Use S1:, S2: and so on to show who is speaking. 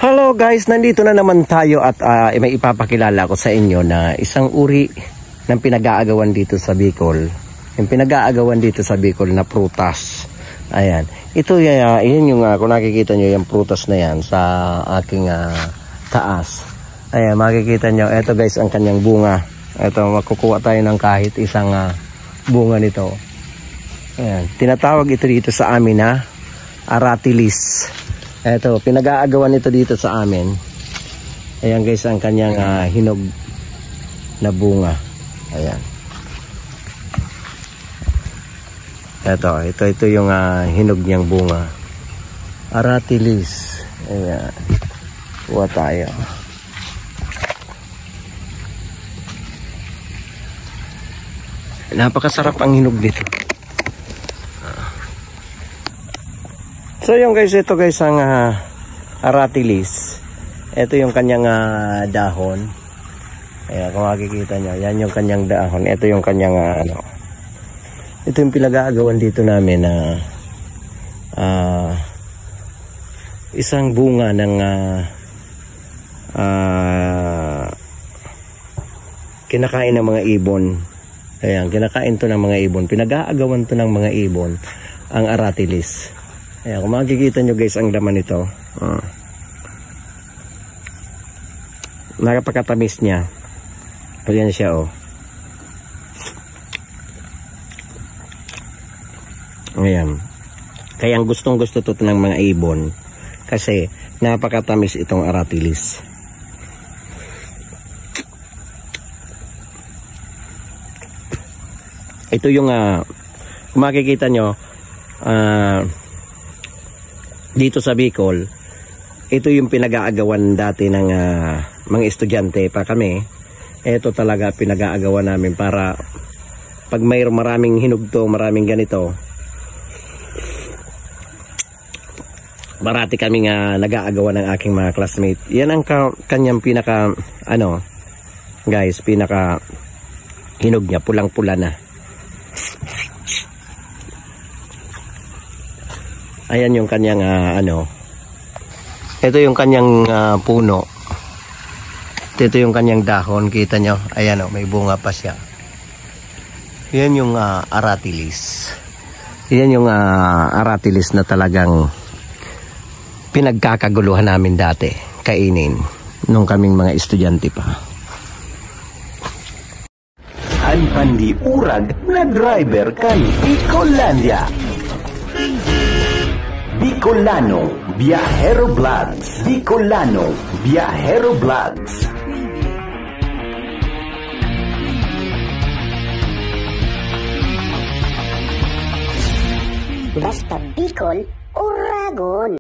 S1: Hello guys, nandito na naman tayo at may ipapakilala ko sa inyo na isang uri ng pinag-aagawan dito sa Bicol. Yung pinag-aagawan dito sa Bicol na prutas. Ayan. Ito yan yung kung nakikita nyo yung prutas na yan sa aking taas. Ayan, makikita nyo. Ito guys ang kanyang bunga. Ito, makukuha tayo ng kahit isang bunga nito. Ayan. Tinatawag ito dito sa amin na aratilis. Ito, pinag-aagawan ito dito sa amin. Ayan guys, ang kanyang hinog na bunga. Ayan. Ito yung hinog niyang bunga. Aratilis. Ayan. Kuha tayo. Napakasarap ang hinog nito. So yung guys, ito guys ang aratilis. Ito yung kanyang dahon. Ayan, kung makikita nyo, yan yung kanyang dahon. Ito yung kanyang ito yung pinag-aagawan dito namin na isang bunga ng kinakain ng mga ibon. Ayan, kinakain to ng mga ibon. Pinag-aagawan to ng mga ibon ang aratilis. Ayan, kung makikita nyo guys ang laman nito, nakapagkatamis niya. Ayan siya Ayan. Kaya ang gustong gusto to ng mga ibon kasi napakatamis itong aratilis. Ito yung kung makikita nyo dito sa Bicol, ito yung pinag-aagawan dati ng mga estudyante pa kami. Ito talaga pinag-aagawan namin para pag may maraming hinog to, maraming ganito, marati kami nag-aagawan ng aking mga classmate. Yan ang kanyang pinaka guys, pinaka hinog niya, pulang-pula na. Ayan yung kanyang ito yung kanyang puno. Ito yung kanyang dahon, kita nyo. Ayan may bunga pa siya. Yan yung aratilis. Yan yung aratilis na talagang pinagkakaguluhan namin dati kainin nung kaming mga estudyante pa.
S2: Ang pandiurag na driver kay Bicolandia. Bicolano Viajero Vlogs. Bicolano Viajero Vlogs.
S3: Basta Bicol, Uragon.